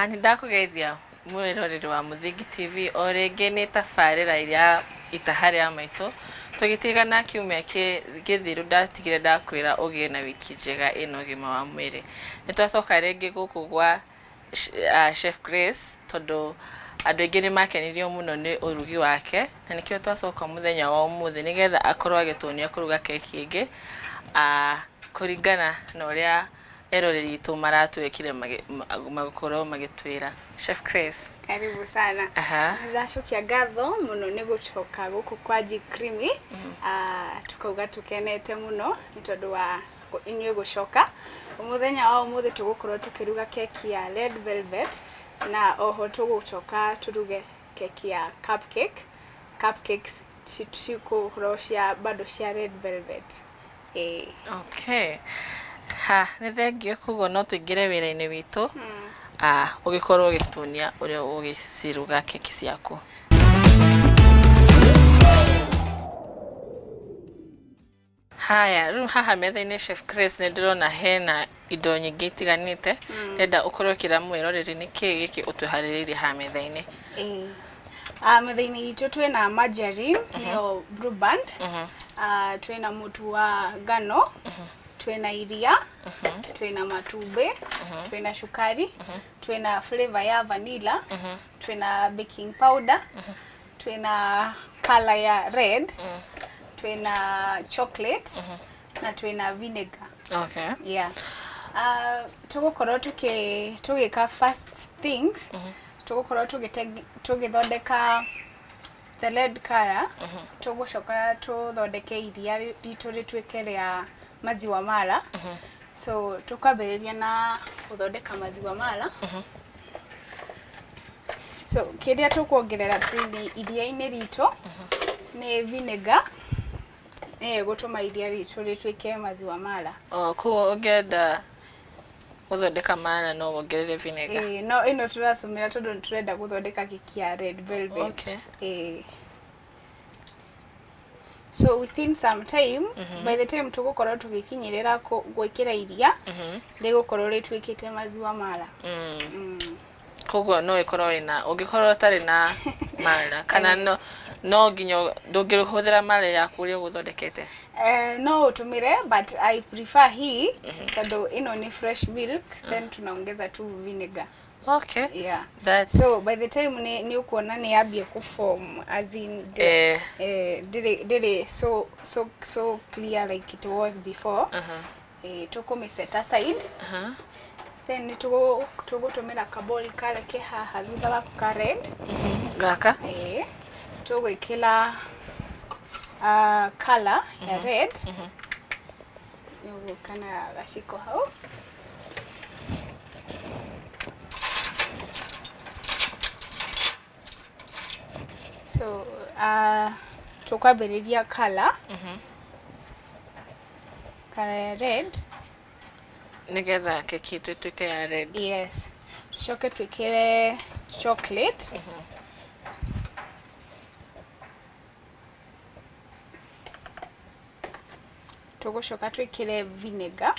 Nĩ ndakugeithia mwĩroreri wa Muthingi TV o rĩngĩ nĩ tabarĩra iria Itaha ya Maitu tũgĩtigana kiumia gĩthiru ndatigire ndakwĩra ũgĩe na wiki njega ĩno ũgima wa mwĩrĩ. Nĩ twacoka rĩngĩ gũkũ gwa Chef Grace tondũ andũ aingĩ nĩ makenirio mũno nĩ ũrugi wake na nĩkĩo twacoka mũthenya wa ũmũthĩ nĩgetha akorwo agĩtuonia kũruga keki ĩngĩ kũringana na ũrĩa eroreri itũ maratwĩkire magũkorwo magĩtwĩra. Chef Grace, karibu sana. Ndacokia ngatho mũno nĩ gũcoka gũkũ kwa Creamy. Tukauga tukenete mũno nĩ tondũ wa inyuĩ gũcoka. Mũthenya wa ũmũthĩ tũgũkorwo tukĩruga keki ya red velvet na oho tũgũcoka turuge keki ya cupcake. Cupcakes cikukorwo cia bado cia red velvet. Okay. Nĩ thengiũ koguo no tũingĩre wĩra-inĩ witũ ũgĩkorwo ũgĩtuonia ũrĩa ũgĩciruga keki ciaku. Haya, rĩu haha metha-inĩ Chef Grace nĩ ndĩrona hena indo nyingĩ itiganĩte. Ndenda ũkorwo ũkĩra mwĩroreri nĩ kĩĩ gĩkĩ ũtũharĩrĩirie haha metha-inĩ? Metha-inĩ itũ twĩna margarine nĩyo blue band, twĩna mũtu wa ngano, twĩna iria, twĩna matumbĩ, twĩna cukari, twĩna flavor ya vanilla, twĩna baking powder, twĩna color ya red, twĩna chocolate, na twĩna vinegar. Okay. Yeah. Tũgũkorwo tũgĩka first things, tũgũkorwo tũgĩthondeka the red color, tũgũcoka tũthondeke iria ritũ rĩtuĩke rĩa maziwa mala. So tukambĩrĩria na gũthondeka maziwa mala. So kĩrĩa tũkuongerera iria-inĩ ritũ nĩ vinegar gũtũma iria ritũ rĩtuĩke maziwa mala. Koguo ũngĩenda gũthondeka mala no wongerere vinegar? No, ĩno tũracũmĩra tondũ nĩ tũrenda gũthondeka keki ya red velvet. Okay. So within some time, by the time tũgũkorwo tũgĩkinyĩrĩra gwĩkĩra iria, rĩgũkorwo rĩtuĩkĩte maziwa mala. Koguo no ĩkorwo ĩna, ũngĩkorwo ũtarĩ na mala kana no nginya ndũngĩhũthĩra mala yaku ũrĩa ũgũthondekete? No ũtũmĩre, but I prefer hii tondũ ĩno nĩ fresh milk, then tunaongeza tu vinegar. Okay. Yeah. So by the time ni ukuona ni yambie kuform as in did so clear like it was before. Tukumi set aside. Then tugutumira kaboli kale ke haha thutha wa ka red. Gaka. Tugwikila color ya red. Kana gaciko hau. So tukambĩrĩria color color red nĩgetha keki ĩtuĩke ya red. Yes. Tucoke twĩkĩre chocolate. Tũgũcoka twĩkĩre vinegar.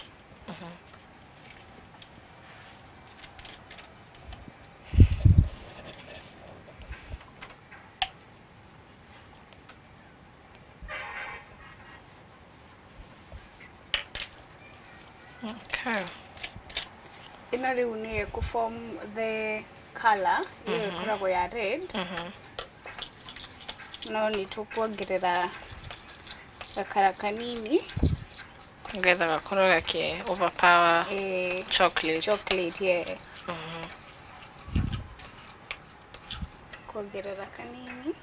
Okay. Ĩno rĩu nĩ form the color ĩkoragwo ya red. No nĩ tũkuongerera gakara kanini nĩgetha gakorwo gakĩ overpower chocolate. Yeah. Kuongerera kanini.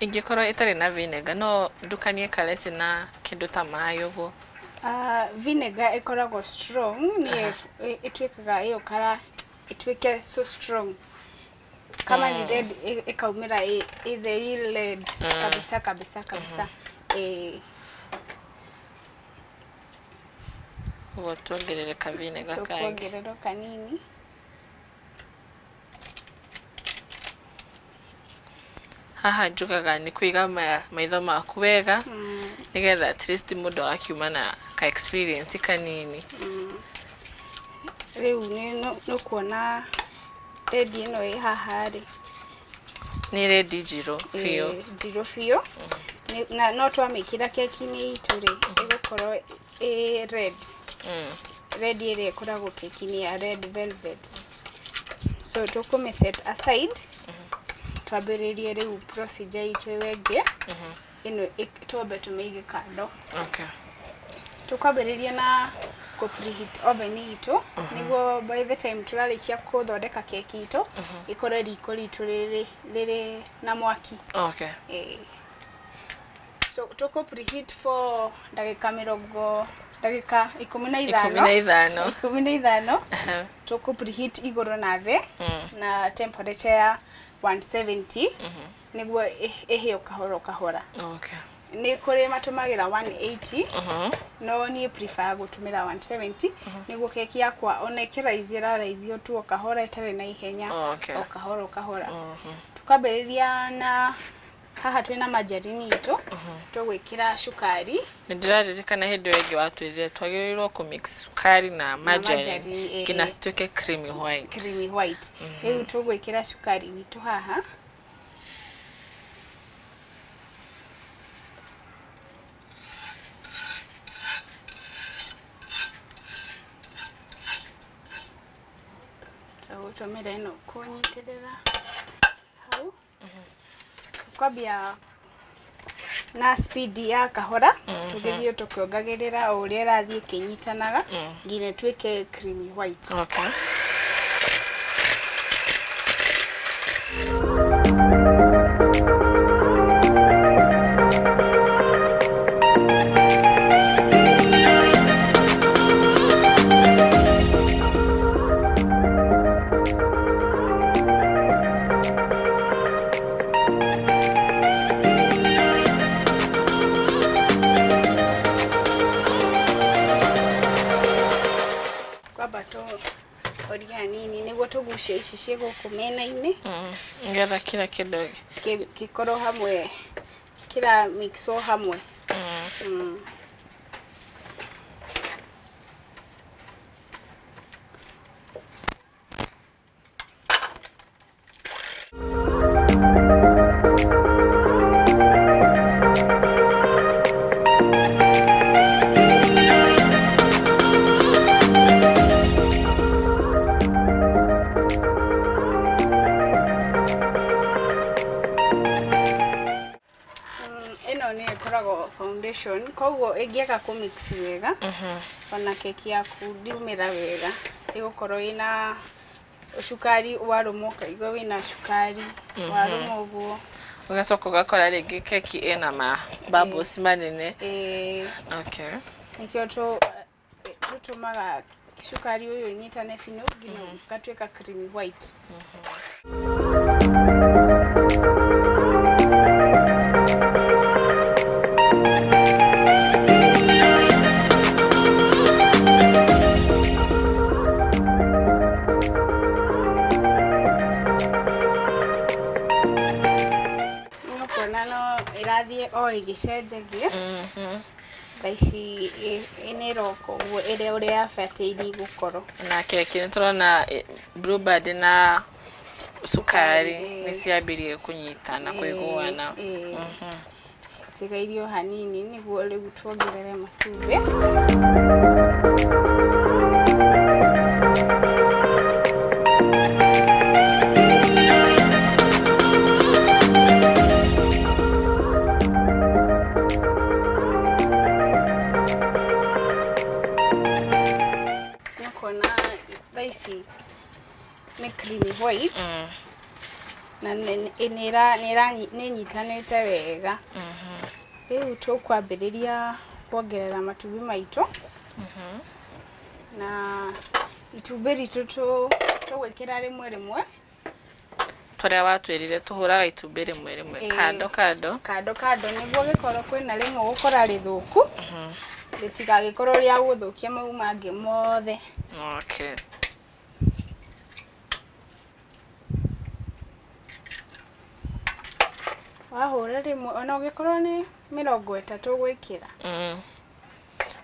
Ingĩkorwo itarĩ na vinegar no ndukanie kalesi na kĩndũ ta maĩ ũguo? Vinegar ĩkoragwo strong, nĩ ĩtuĩkaga ĩyo kara ĩtuĩke so strong. Kama ni red ikaumira the red kabisa. Ugo tuongerere ka vinegar kangi. Tuongerere kanini. Haha njugaga nĩ kũiga maitho maku wega nigetha at least mundu akiuma na ka experience kanini. Riu no kuona ready ino ĩ haha ri ni ready jiro fio jiro fio na no twamikira keki-ini itu ri igukorwo red red ire ikoragwo keki-ini ya red velvet. So tukume set aside twambiririe riu procedure itu wenge ino twambe tumeige kando. Okay. Tukwambiriria na ko preheat oven itu niguo by the time turarikia kuthondeka keki itu ikore riko ritu riri na mwaki. Okay. So tuko preheat for dakika 15 tuko preheat iguru na the na temperature ya 170 niguo ehio kahora. Okay. Ni kuri matumagira 180 no ni prefer gutumira 170 niguo keki yakwa onekera izira raithio tu kahora itare na ihenya o kahora. Tukambiriria na haha twina majarini itu tugwikira shukari. Ndiraririkana hindu yengi watwirire twagirirwo ku mix sukari na majarini kina situke creamy white. Riu tugwikira shukari itu haha. Tumira ino kunyitirira hau kwambia na speed ya kahora tugithio tukiongagirira uria rathie kinyitanaga ngine twike creamy white. Okay. Tugucia ici ciego kumena-ini ngetha kila kidogo kikoro hamwe kila mixo hamwe. Koguo ingiaka ku mix wega ona keki yaku ndiumira wega igukorwo ina shukari warumoka igwa wina shukari warumoguo ugacoka ugakora ringi keki ina ma bubbles manene. Okay. Nikio tutumaga shukari uyu inyitane fino ngino gatweka creamy white. Igicenjagia thaici iniroko ire uria abatiri gukorwo na keki niturona bluebird na sukari ni ciambirie kunyitana kwiguana. Tigairio hanini niguo riu tuongerere matumbi. Creamy white na nyitanite wega. Riu tukwambiriria kuongerera matumbi maitu na itumbi ritu tugwikira rimwe turia watwirire tuhuraga itumbi rimwe kando niguo gikoro kwina rimwe gukora rithuku ritigagikorwo ria guthukia mau mangi mothe. Okay. wahura rimwe ona ungikorwo ni 30 gwikira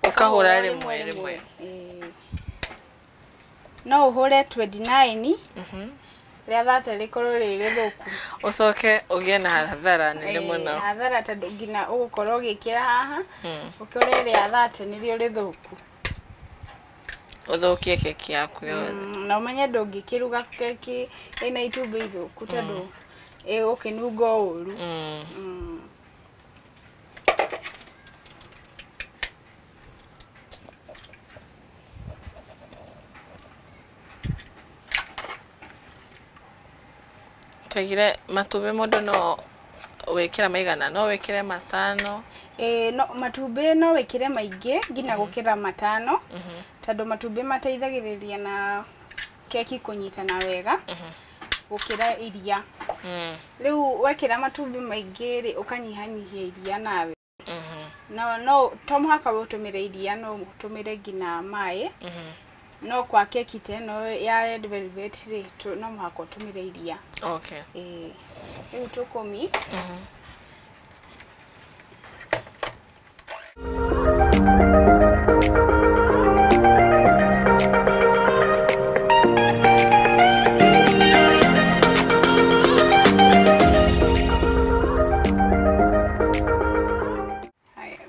ukahura rimwe no uhure 29 ria thate rikorwo riri thuku ucoke ugie na hathara nene muno hathara tondu ngina ugukorwo ugikira haha ukore ria thate nirio rithuku uthukie keki yaku yothe na umenye ndungikiruga keki ina itumbi ithuku tondu ukinunga uru Tagire matube modo no wekira maigana no wekire matano no matube no wekire maingi ngina gukira matano tondu matube mateithagiriria na keki kunyitana wega gukira iria riu wekira matube maingi ri ukanyihanyihia iria nawe no tomuhaka utumire iria no utumire ngina mai no kwa keki te no ya red velvet ri no muhaka utumire iria okay riu tuko mix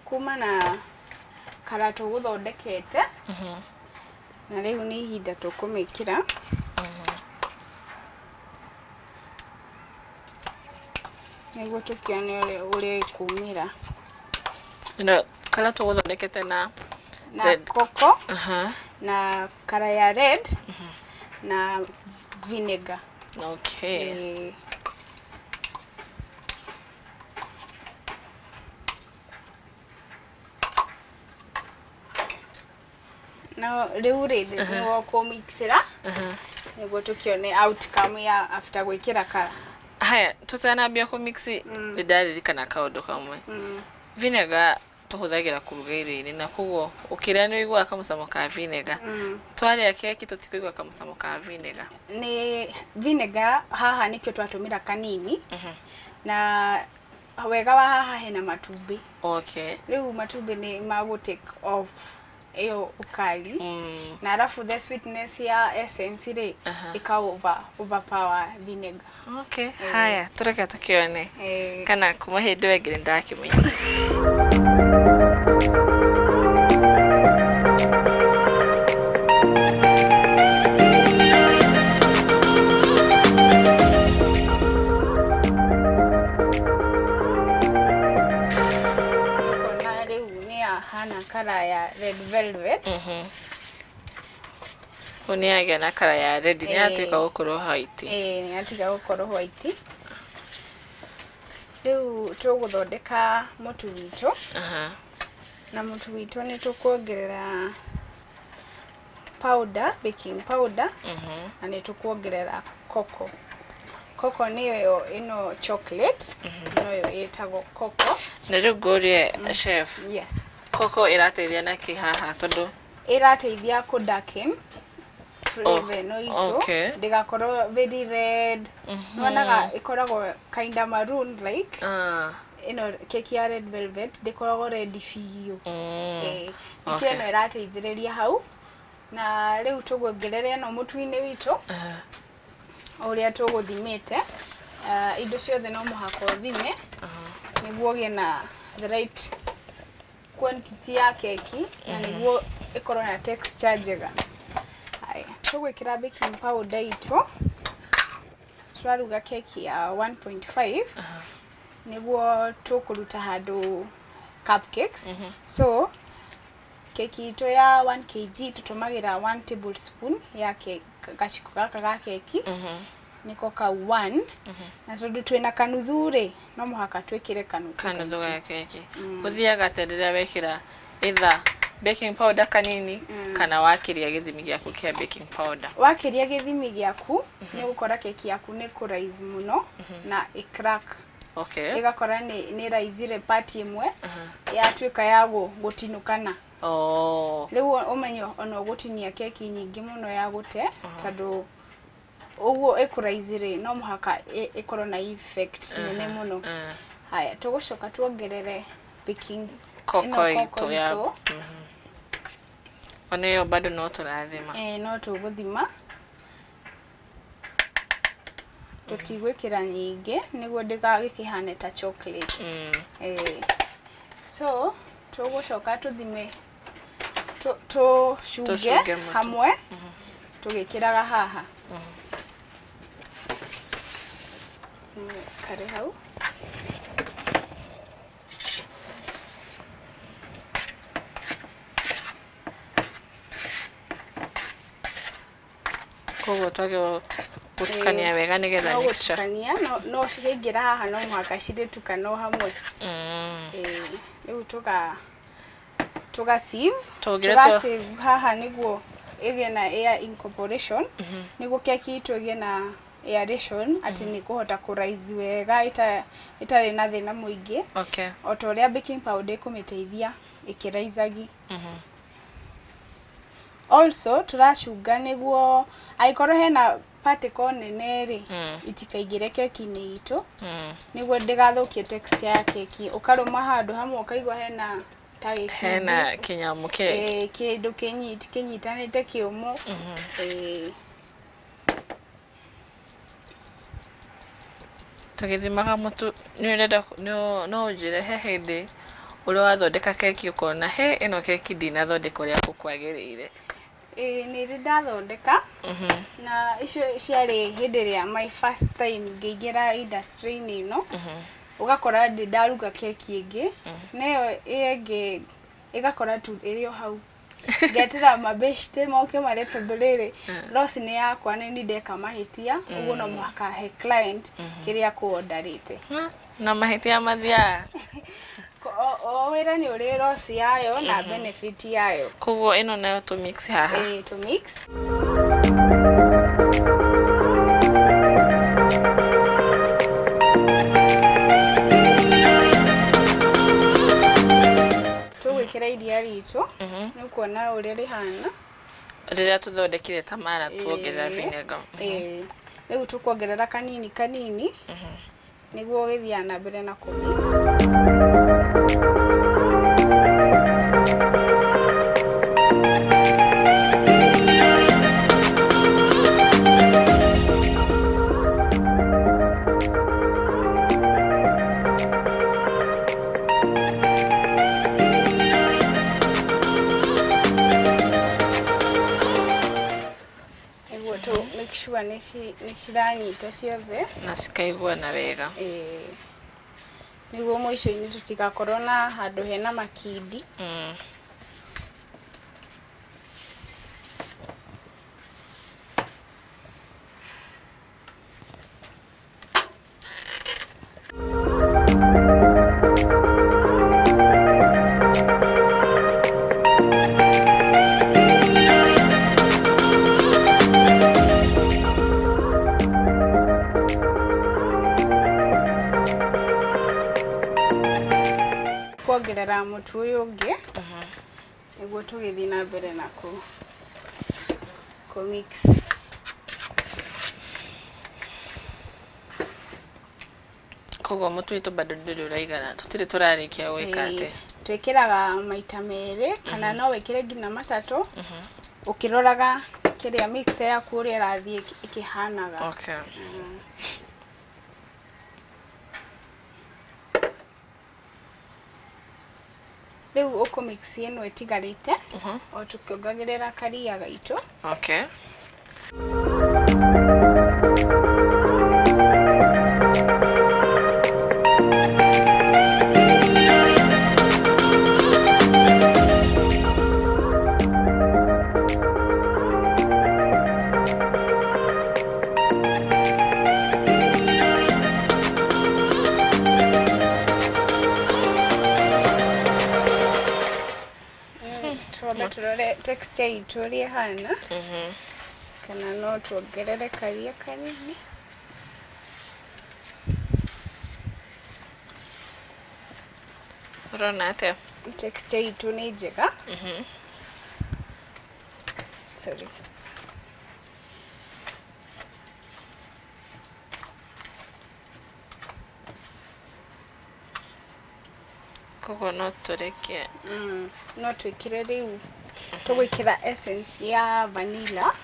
kuma na karatu guthondekete na riu ni ihinda tukumikira niguo tukione uri kumira no karatu guthondekete na red coco na kara ya red na vinegar okay no riu red ni wako mixera niguo tukione outcome ya after gwikira kara haya tutanambia ku mix ndidaririkana kaundu kamwe vinegar tuhuthagira kuruga irio-ini na kuguo ukiria ni igwa kamucamo ka vinegar twaria keki tutikuigwa kamucamo ka vinegar ni vinegar haha nikyo twatumira kanini na wega wa haha hena matumbi okay riu matumbi ni magu take off eyo ukali na alafu the sweetness ya essence ri ika overpower vinegar okay haya tureke tukione kana kuma hindi wengire ndakimenya kara ya red velvet uniaga na kara ya red ni atuika gukorwo white ni atuika gukorwo white riu tuguthondeka mutu witu na mutu witu ni tukuongerera powder baking powder na ni tukuongerera coco niyo ino chocolate niyo yetagwo coco na riu ngorie chef yes coco irateithia na kihaha tondu irateithia ku darken flavor no ito ndigakorwo very red nonaga ikoragwo kinda maroon like ino keki ya red velvet ndikoragwo red fiyo ikeno irateithiriria hau na riu tuguongerera no mutu-ini witu uria tuguthimite indo ciothe no muhaka uthime niguo gie na the right quantity ya keki na niguo ikorwo na texture njega haya tugwikira baking powder ito twaruga keki ya 1.5 niguo tukuruta handu cupcakes so keki ito ya 1 kg tutumagira 1 tablespoon ya gaciko gaka ga keki niko ka 1 na tondu twina kanuthure no muhaka twikire kanuthu ga keki uthiaga tenderea wekira either baking powder kanini kana wakiria githimi giaku kia baking powder wakiria githimi giaku ni gukora keki yaku ni ku rise muno na crack okay igakora ni raisire party imwe ya twika yago gutinukana riu umenyo ono gutinia keki nyingi muno ya gute tondu uguo ikuraizire no muhaka ikorwo na effect nene muno. Haya tugucoka tuongerere baking cocoa ya oneyo bado no turathima no tuguthima tutigwikira nyingi niguo ndigagikihane ta chocolate. So tugucoka tuthime tucuge hamwe tugikiraga haha kare hau koguo twage gutukania wega nigetha mixture no ciringira haha no muhaka ciretukana hamwe. Riu tuga sieve haha niguo ige na air incorporation niguo keki itu ige na aeration ati ni kuhota kuraise wega itari na thina muingi. Okay. Otoria baking powder ikumiteithia ikiraizagi. Also turacunga niguo aikorwo hena particle nene ri itikaigire keki-ini itu niguo ndigathukie texture ya keki. Ukaruma handu hamwe ukaigwa hena kinyamu keki kindu kinyitanite kiumu. Tugithimaga mutu ni urenda no ujire he hindi uri wathondeka keki ukona he ino keki ndinathondeka uria kukwagirire. Ni ndathondeka na icio ciari hindi ria my first time ngigira industry-ini ino ugakora ndaruga keki ingi nayo ingi igakora tu irio hau getira mabeshte moke mareta ndorere losi ni yakwa ni ndeka mahitia uguo no muhaka he client kiria ku orderite na mahitia mathia wira ni uri losi yayo na benefit yayo. Koguo ino nayo to mix haha to mix tuwikira iria ritu ni kuona uri rihana riria tuthondekire tamara tuongerera vinegar. Riu tukuongerera kanini niguo githia na mbere na kumix. Make sure ni ciranyita ciothe na cikaigua na wega. Niguo mwico-ini tutigakorwo na handu hena makindi. Kuongerera mutu uyu ungi niguo tugithi na mbere na ku mix. Koguo mutu witu bado nduri uraigana tutire turarikia gwika ati twikiraga maita meri kana no wikire ngina matatu ukiroraga kiria mix yaku uria rathie ikihanaga. Okay. Riu uko mix ino itigarite o tukiongagirira karia gaitu. Okay. Turore texture ituri hana kana no tuongerere karia kanini. Urona atia texture itu ni njega. Sorry. Kogo no tureke. No twikire riu. Tugwikira essence ya vanilla.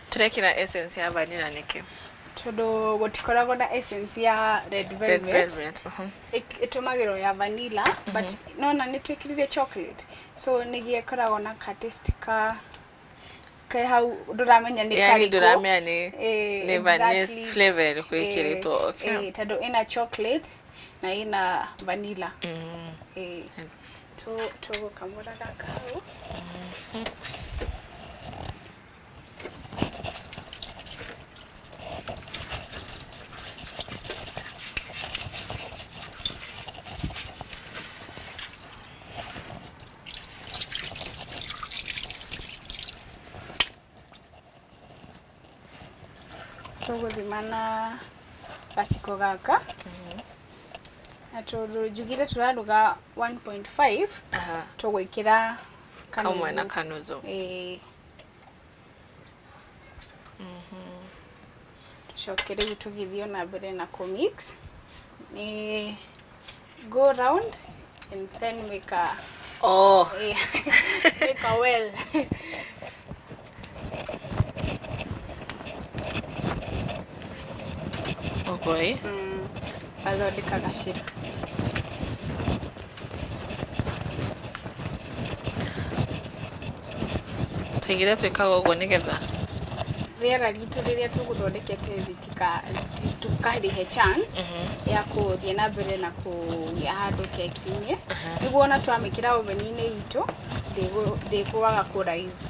Turekira essence ya vanilla niki. Todo gutikoragwo na essence ya red velvet. Itumagiro ya vanilla, but nona ni twikirire chocolate. So nigiekoragwo na katistika kai hau duramenya ni kariko. Yani duramenya ni vanilla flavor kuikiritwo. Okay. Tado ina chocolate na ina vanilla. To kamura kakao. Tuguthimana basiko gaka. Atodo jugire turaruga 1.5. Tugwikira kamwe na kanuzo. Tuchokere tugithio na mbere na mix. Ni go round and then make a make a well. Okay. Bathondeka gacira. Tuigire twikaga uguo nigetha riera ritu riria tuguthondekete tukarihe chance ya kuthie na mbere na kugia handu keki-ini niguo ona twamikira oven-ini itu ndikuaga ku rise.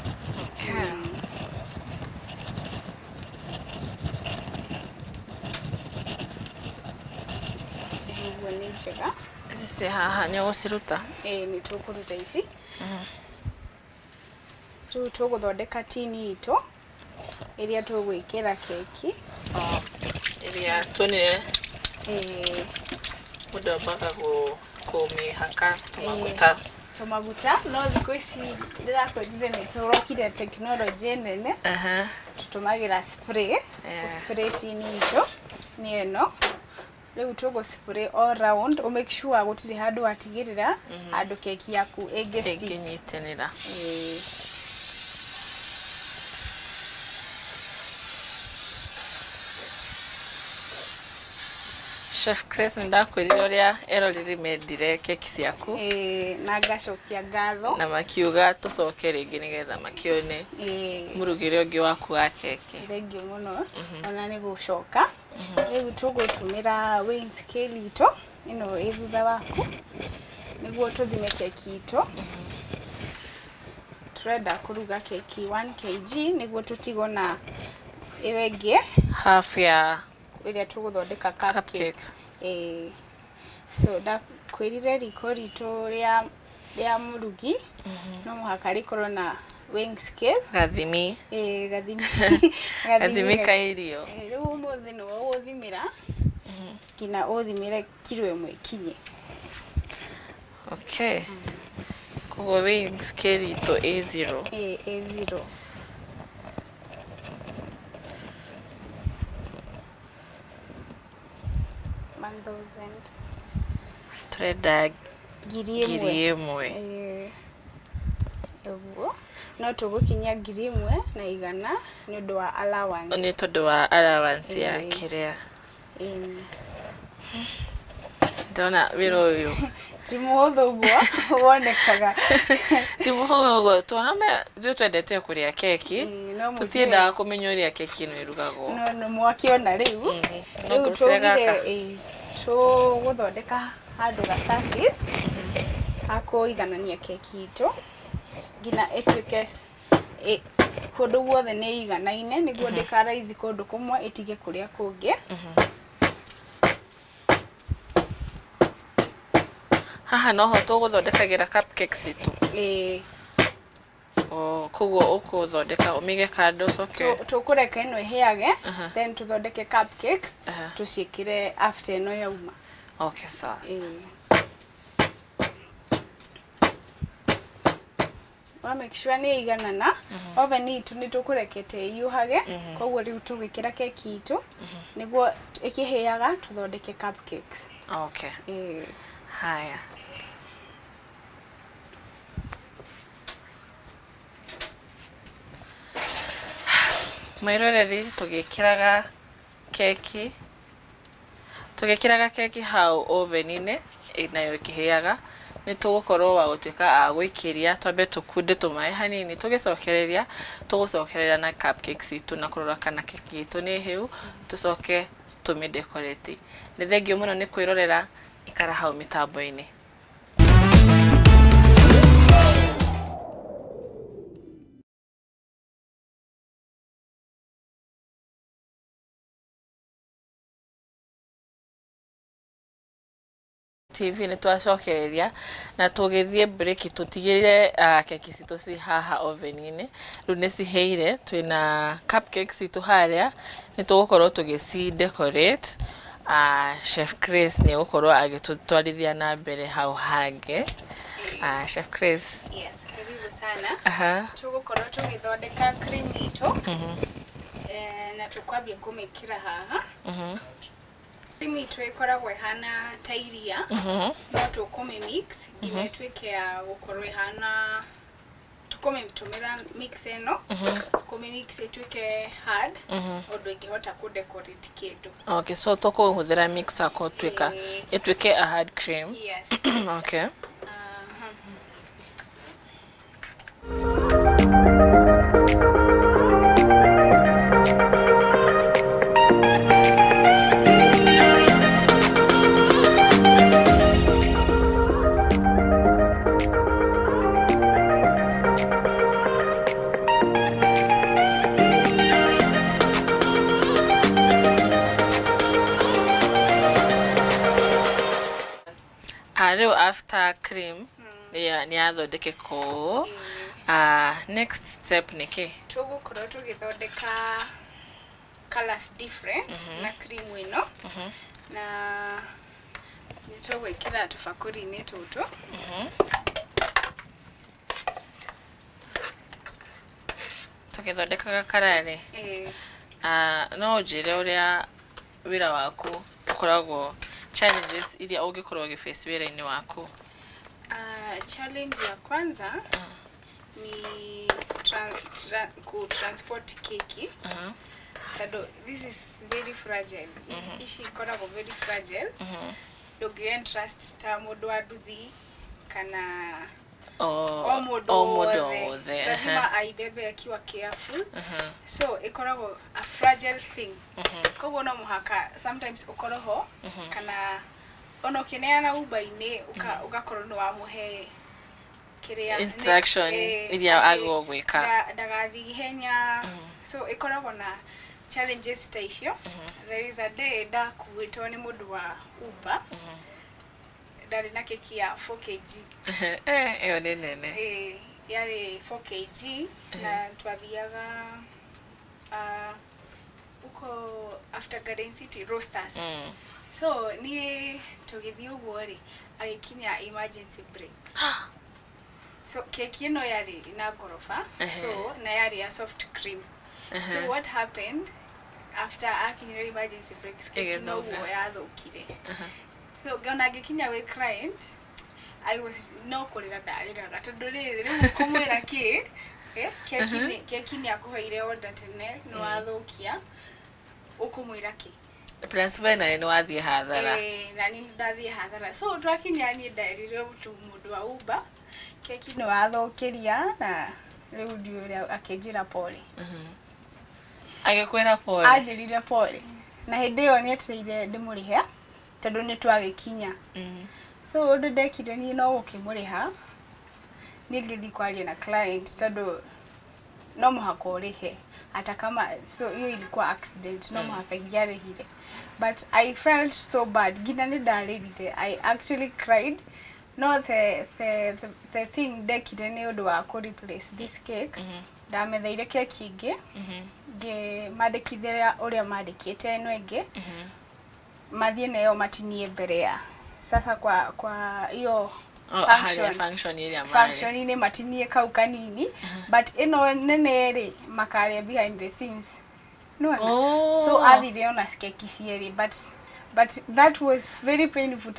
Ni njega. Ici haha ni uguciruta? Ni tukuruta ici. Tuguthondeka tini itu iria tugwikira keki. Iria tunire muda mpaka kumihaka tumaguta no thikũ ici ndirakwendire ni turokire technology nene. Tutumagira spray spray tini itu ni eno. Leo tugo spray all round o make sure gutiri handu atigirira handu keki yaku egenyitenera. Chef Chris ndakwirire uria eroriri mendire keki ciaku na ngacokia ngatho na makiuga tucoke ringi nigetha makione murugire ungi waku wa keki. Thengiũ muno ona ni gucoka. Riu tugutumira weighing scale itu ino ithutha waku niguo tuthime keki itu. Turenda kuruga keki 1 kg niguo tutigo na iwengie half ya iria tuguthondeka cupcake. So da kwirire riko ritu ria murugi no muhaka rikorwo na weighing scale gathimi gathimi ka irio. Riu umuthi no uthimira kina uthimire kilo 1 kinye. Okay. Koguo weighing scale itu A0. A0. Turenda ngiri ĩmwe. No tugukinyia ngiri ĩmwe na igana ni undu wa allowance. Ni tondu wa allowance ya kiria. Ndona wira uyu ti muhuthu guo wonekaga. Ti muhuthu guo tuona twendete kuria keki tutiendaga kumenya uria keki ino irugagwo. No mwakiona riu riu tugire tuguthondeka handu ga surface akuiganania keki itu ngina etwike kundu guothe ni iganaine niguo ndikaraisi kundu kumwe itige kuria kungi. Haha noho tuguthondekagira cupcakes itu. Koguo ukuthondeka umige kando coke tukureka ino iheage then tuthondeke cupcakes tuciikire after ino yauma. Okay, sawa. wa make sure ni iganana oven itu ni tukurekete yuhage koguo riu tugikira keki itu niguo ikiheaga tuthondeke cupcakes. Okay. Haya. Mairoreri tugikiraga keki hau oven-ini nayo ikiheaga ni tugukorwo wa gutuika a gwikiria twambe tukunde tumae hanini tugicokereria na cupcakes itu na kurora kana keki itu ni hiu tucoke tumidecorate. Ni thengio muno ni kwirorera ikara hau mitambo-ini. TV ni twacokereria na tugithie break tutigire keki citu ci haha oven-ini riu ni ciheire twina cupcakes itu haria ni tugukorwo tugici decorate. Chef Chris ni gukorwo agitutwarithia na mbere hau hange. Chef Chris. Yes, karibu sana. Tugukorwo tugithondeka cream itu na tukwambia kumikira haha. Cream itu ikoragwo ihana ta iria no tukome mix nginya twike ya gukorwo ihana tukome tumira mix eno tukome mix itwike hard ondo ingihota ku decorate kindu. Okay, so tukuhuthira mixer ko twika itwike a hard cream. Yes. Okay. After cream ni athondeke ko next step niki tugukorwo tugithondeka colors different na cream ino na ni tugwikira tufakuri-ini tutu tukithondeka karare. No njire uria wira waku ukoragwo challenges iria ungikorwo giface wira-ini waku. Challenge ya kwanza ni transport keki. This is very fragile. Ishi ikoragwo very fragile. Don't trust ta mundu aduthi kana omodo the lazima aibebe akiwa careful. So ikoragwo a fragile thing. Koguo no muhaka sometimes ukoroho kana ono kineana uba-ini ugakorwo no wamuhe kiria instruction iria agogwika ndagathi henya. So ikoragwo na challenges ta icio. There is a day ndakuitwo ni mundu wa Uber ndari na keki ya 4 kg. Eyo ni nene. Yari 4 kg na twathiaga uko after Garden City Roasters. So ni tugithi uguo ri agikinya emergency brakes. So keki ino yari ina gorofa so na yari ya soft cream. So what happened after akinyira emergency brakes keki no guo yathukire. So gona gikinya we client I was no kurira ndarira gatondu riri riu kumwira ki keki ni akuheire order tene no wathukia ukumwira ki plus bena ni wathie hathara. Na ni ndathie hathara. So twakinya ni ndarire mundu wa Uber keki no wathukiria na riu ndio akinjira pole. Agikwira pole. Ajirire pole. Na hindi yo ni atirire ndimurihe tondu ni twagikinya. So undu ndekire ni no gukimuriha ni ngithi kwaria na client tondu no muhaka urihe hata kama so hiyo ilikuwa accident no muhaka yarehire. But I felt so bad gina ni ndarerire. I actually cried. No the thing ndekire ni undu wa ku replace this cake. Ndametheire keki ingi nge mandikithira uria mandikite eno ingi mathie nayo matinie mbere ya sasa kwa hiyo function ile ambayo function ile matinie kau kanini but ino nene ri makare behind the scenes no so athire ona skekisieri but that was very painful.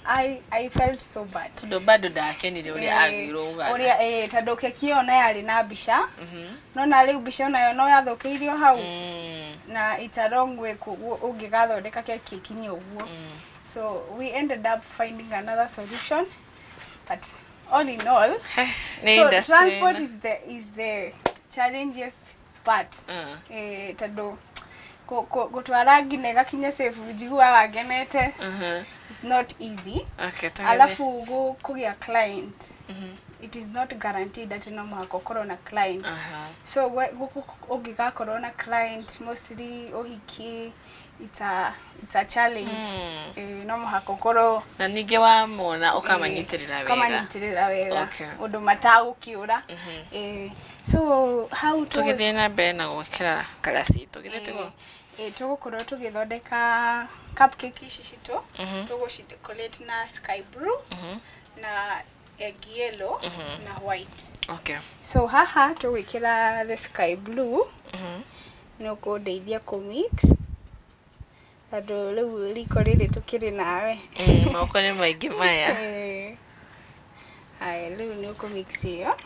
I felt so bad. Tondo bado ndakenire uri agiro uga. Uri tando keki ona yari na bisha. No na riu bisha ona yo no yathokeirio hau. Na it's a wrong way ungigathondeka keki kinye uguo. So we ended up finding another solution. But all in all, so transport is the challenges part. Tando gutwara nginega kinya safe jigwa wagenete it's not easy. Alafu kugia client it is not guaranteed that no mwako corona client. So ugiga corona client mostly ohiki it's a challenge. No mwako koro na ninge wa mona ukamanyitirira wega undu matagukiura. So how to tugithie na mbere na gwikira karasi tugithete go tugukorwo tugithondeka cupcake ici citu tugucidecorate na sky blue na egg yellow na white. So haha tugwikira the sky blue no kundeithia ku mix ado riu riko riri tukiri nawe mauko ni maingi maya ai riu ni ku mix iyo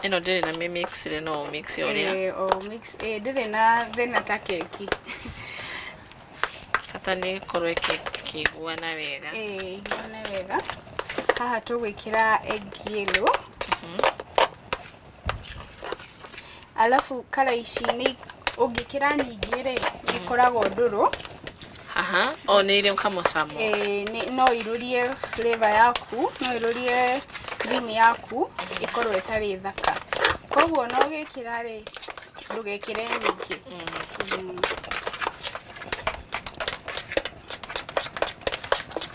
ino ndiri na mix ile no mix yoria mix ndiri na thina ta keki fatani korwe keki gwana wega gwana wega haha tugwikira egg yellow alafu kala ici ni ungikira nyingi ri ikoragwo nduru ni ile kamosamo no irurie flavor yaku no irurie cream yaku ikorwe tari thaka koguo no gikira ri ndugekire nyingi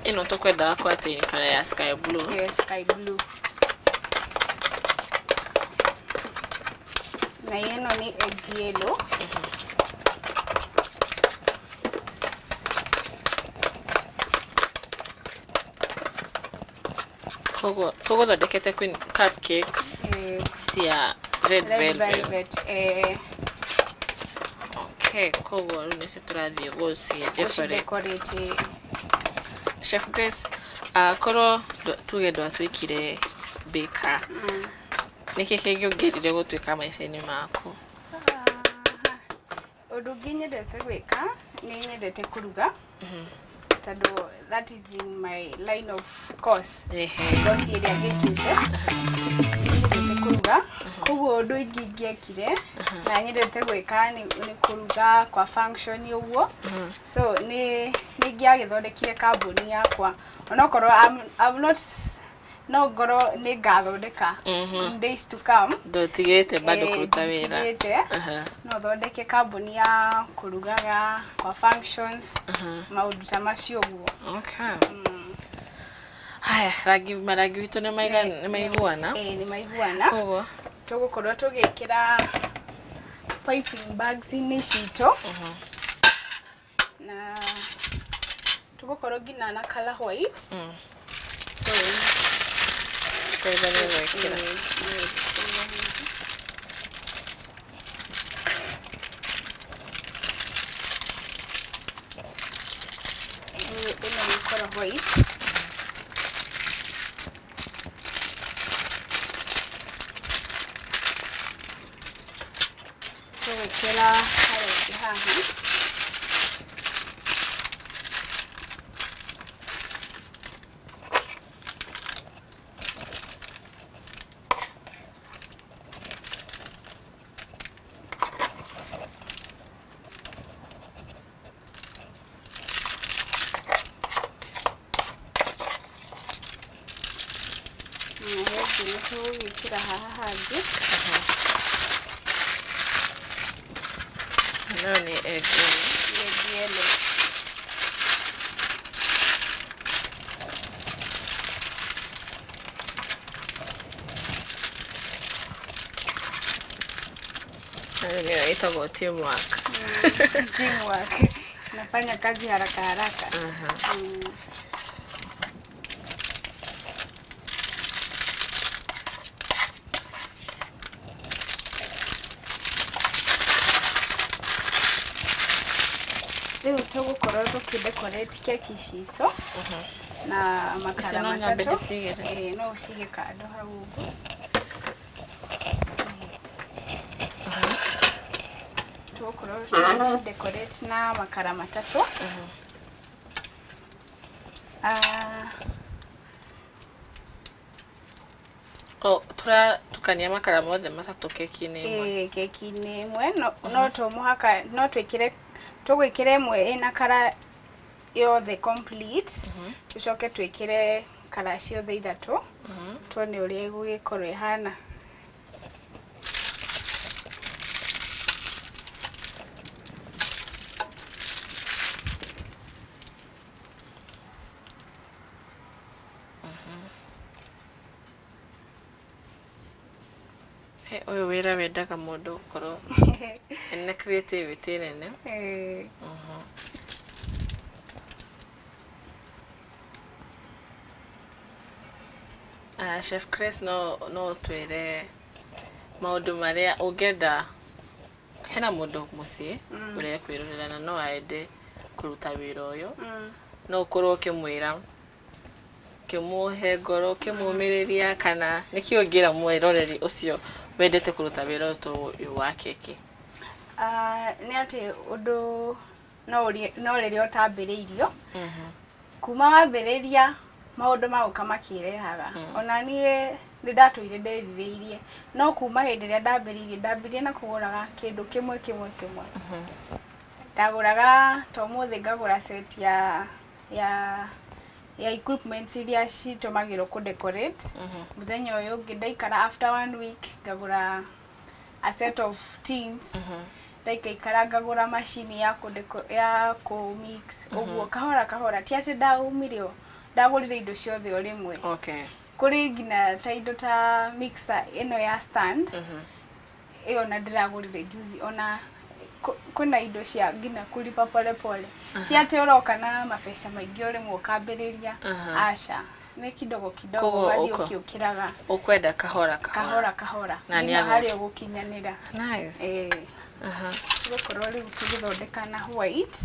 ino tokwenda kwa tini kala ya sky blue sky blue na ino ni egg yellow Togo thondekete queen cupcakes cia red velvet. Kogo nise turathie gucia decorate. Chef Grace koro tuge ndo atwikire baker niki kegi ongerire gutwika maisha-ini maku undu nginyendete gwika ni nyendete kuruga tando that is in my line of course course iria ngikite nyendete kuruga koguo undu ingiekire na nyendete gwika ni kuruga kwa function uguo so ni ngiagithondekire kambuni yakwa onokorwo I'm not no goro ni gathondeka in days to come dotigete bado kuruta wira no thondeke kambuni ya kurugaga kwa functions maundu ta macio guo haya maragi witu ni maiguana ni maiguana koguo tugukorwo tugikira piping bags ni cito na tugukorwo ngina na color white so kwa hivyo ni wekira ina ni color white so wekira haha ni egg yellow ndio itago teamwork nafanya kazi haraka Riu tugukorwo tukidecorate keki citũ na makara matatũ. No ũcige kando hau ũguo. Tugukorwo tukidecorate na makara matatũ. Tukania makara mothe matatũ keki-inĩ ĩmwe. Keki-inĩ ĩmwe no tũmũhaka no twĩkĩre tũgwĩkĩra ĩmwe ĩna kara yothe complete. Tucoke twĩkĩre kara ciothe ithatũ. Tuone ũrĩa ĩgũgĩkorwo ĩhana. Oyo wĩra wendaga mũndũ gũkorwo ena creativity nene. Chef Chris no twĩre maũndũ marĩa ũngĩenda hena mũndũ mũciĩ ũrĩa kwĩrorera na no aende kũruta wĩra ũyũ. No ũkorwo ũkĩmwĩra kĩmũhe ngoro kĩmũmĩrĩria kana nĩkĩo ngĩra mwĩroreri ũcio wendete kũruta wĩra ũyũ wa keki? Nĩ atĩ ũndũ no rĩrĩa ũtambĩrĩirio kuma wambĩrĩria maũndũ maguka makĩrehaga. Ona niĩ nĩndatũire ndĩrirĩirie no kuma hĩndĩ ĩrĩa ndambĩrĩirie na kũgũraga kĩndũ kĩmwe. Ndagũraga to mũthĩ ngagũra set ya equipments iria citumagĩrwo kũdecorate. Mũthenya ũyũ ũngĩ ndaikara after 1 week ngagũra a set of tins. Ndaikara ngagũra machine ya kũ-mix. Ũguo kahora ti atĩ ndaumirio ndagũrire indo ciothe o rĩmwe. Kũrĩ nginya ta indo ta mixer ĩno ya stand ĩyo na ndĩragũrire juzi. Ona kuna indo cia nginya kulipa pole. Ti atĩ ũroka na mabeca maingĩ o rĩmwe ũkambĩrĩria. Aca nĩ kidogo wathiĩ ũkĩũkĩraga. Ũkwenda kahora. Na nĩ harĩa ũgũkinyanĩra. Nice. Gũkorwo rĩu tũgĩthondeka na white.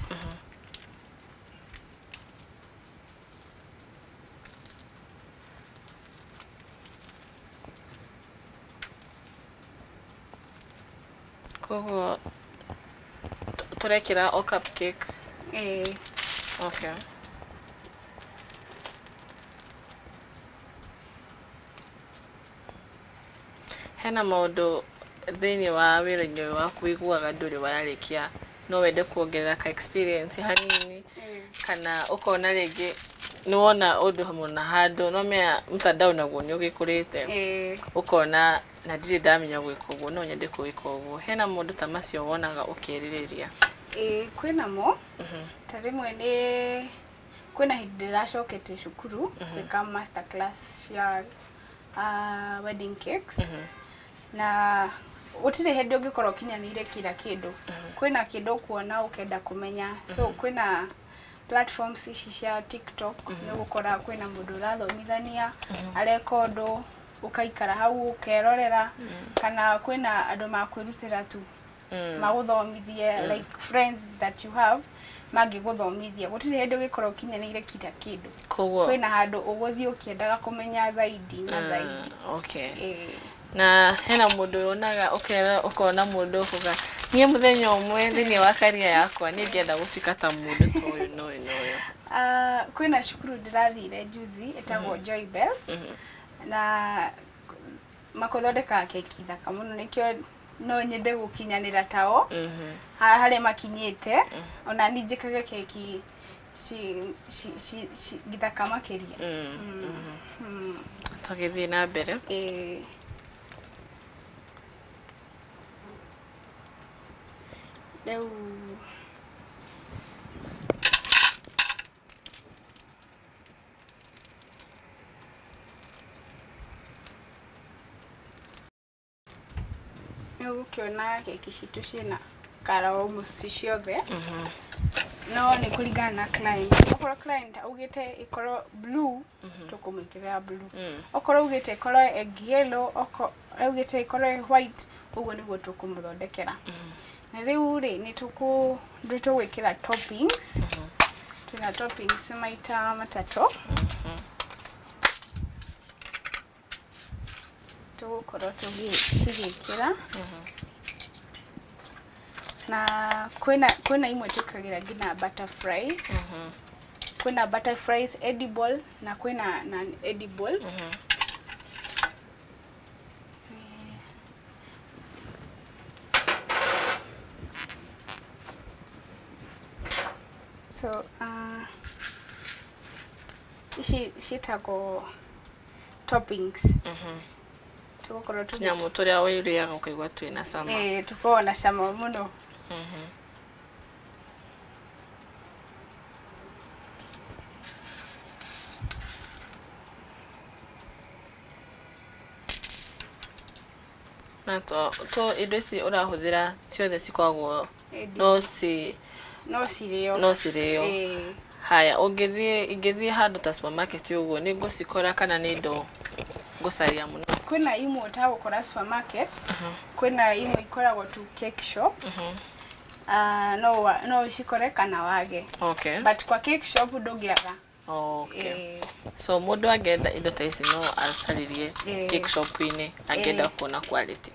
Koguo turekĩra o cupcake. Okay. Hena maũndũ thĩinĩ wa wĩra-inĩ ũyũ waku wĩiguaga ndũrĩ warĩkia no wende kuongerera ka experience hanini kana ũkona rĩngĩ nĩ wona ũndũ mũna handũ no mea mtandao naguo nĩ ũgĩkũrĩte ũkona na ndirĩ ndamenya gwĩka ũguo no nyende gwĩka ũguo? Hena maũndũ ta macio wonaga ũkĩĩrirĩria? Kwĩna mo. Ta rĩmwe nĩ kwĩna hĩndĩ ndĩracokete cukuru gwĩka master class ya wedding cakes. Na gũtirĩ hĩndĩ ũngĩkorwo ũkinyanĩire kila kĩndũ. Kwĩna kĩndũ kuona ũkenda kũmenya. So kwĩna platforms ici cia TikTok nĩ gũkora kwĩna mũndũ ũrathomithania areka ũndũ ukaikara hau ukerorera kana kwĩna andũ makwĩrutĩra tu magũthomithie like friends that you have mangĩgũthomithia. Gũtirĩ hĩndĩ ũngĩkorwo ũkinyanĩire kila kĩndũ. Kwĩna handũ ũgũthiĩ ũkĩendaga kũmenya zaidi na zaidi. Na hena mũndũ yonaga ũkona mũndũ ũkuga niĩ mũthenya ũmwe thĩinĩ wa career yakwa nĩ ngenda gũtuĩka ta mũndũ ta ũyũ na ũyũ. Kwĩna cukuru ndĩrathire juzi ĩtagwo Joy Bells na makothondeka keki thaka mũno nĩkĩo no nyende gũkinyanĩra tao harĩa makinyĩte ona niĩ njĩkage keki gĩthaka makĩria. Tũgĩthiĩ na mbere. Rĩu ũgũkĩona keki citũ ciĩna karamu ciothe no nĩ kũringana na client. Okorwo client augĩte ĩkorwo blue tũkũmĩkĩrĩra blue. Okorwo augĩte ĩkorwo egg yellow, okorwo augĩte ĩkorwo white ũguo nĩguo tũkũmũthondekera. Na riu ri ni twikira toppings. Tuna toppings maita matatu. Tugukorwo tugicigikira. Na kwina imwe tukagira ngina butterflies. Kwina butterflies edible na kwina non edible. So shitako toppings. Tugukorwo nyamu turia wiriaga ukaigwa twina sama. Tukona sama muno. Na to indo ici urahuthira ciothe cikwagwo no cirio. Haya ingithie handu ta supermarket uguo ni ngucikora kana ni ndo ngucaria muno. Kwina imwe utagukora supermarket. Kwina imwe ikoragwo tu cake shop. No ucikore kana wage. Okay. But kwa cake shop ndungiaga. Okay. So mundu angenda indo ta ici no aracaririe cake shop ini angenda kuona quality.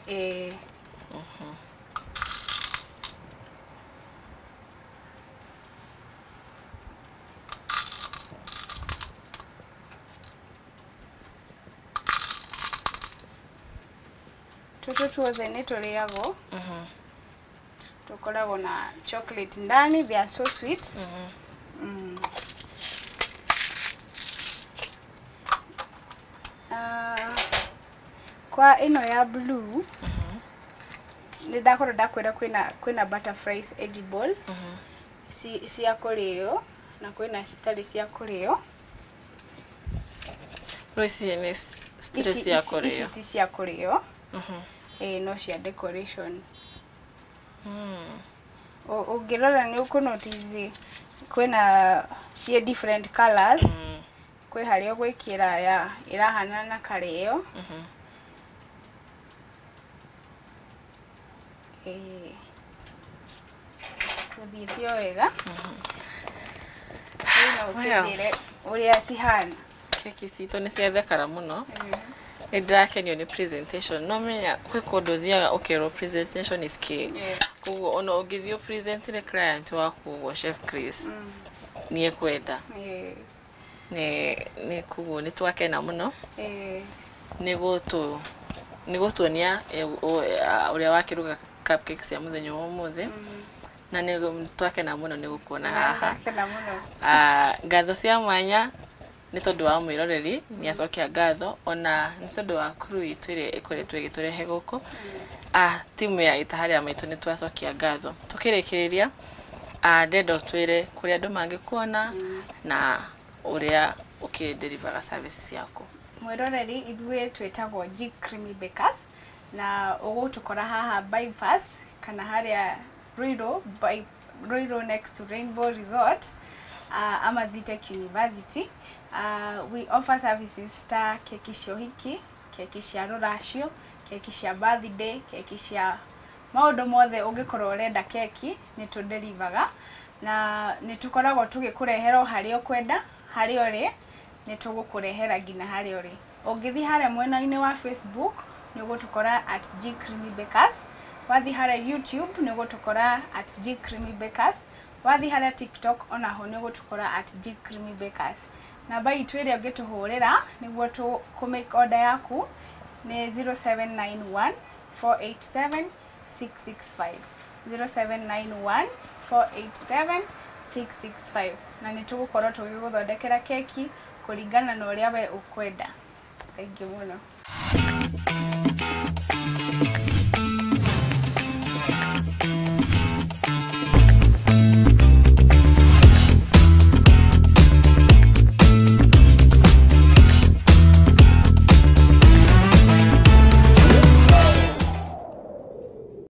Tuothe ni turiago. Tukoragwo na chocolate ndani, they are so sweet. Kwa ino ya blue ndakorwo ndakwira kwina butterflies edible. Cia kurio na kwina citari cia kurio. Roisi ni stress ya kurio. Iti cia kurio. No cia decoration. Ungirora ni ukunotice kwina cia different colors. Kwi hario gwikira ya irahana na kario. Tuthithio wega. Ukitire uria cihana. Keki cito ni ciathekara muno. Ni ndakenio ni presentation. No menya kwi kundu thiaga ukero presentation is king. Kuguo ono ungithio present the client waku go chef Chris. Ni ekwenda. Ni kuguo ni twakena muno. Ni gutuonia uria wakiruga cupcakes ya muthenya umuthi. Na ni twakena muno ni gukuona haha. Ngatho cia mwanya ni tondu wa mwiroreri ni acokia ngatho ona ni tondu wa crew itu ire ikoretwo igiturehe guku. Timu ya Itaha ya Maitu ni twacokia ngatho. Tukirikiriria ndendo twire kuria andu mangikuona na uria ukideliver services yaku. Mwiroreri ithwe twetagwo G Creamy Bakers na ugutukora haha bypass kana haria Ruiro next to Rainbow Resort, Amazitech University. We offer services ta keki cia keki cia ruracio, keki cia birthday, keki cia maundu mothe ungikorwo urenda keki ni tudelivaga na ni tukoragwo tugikurehera hario kwenda hario ri ni tugukurehera ngina hario ri. Ungithi haria mwena-ini wa Facebook ni ugutukora @gcreamybakers. Wathi haria YouTube ni ugutukora @gcreamybakers. Wathi haria TikTok ona ho ni ugutukora @gcreamybakers. Namba itu iria ungituhurira niguo tu make order yaku ni 0791 487 665. 0791 487 665. Na ni tugukorwo tugiguthondekera keki kuringana na uria we ukwenda. Thank you muno.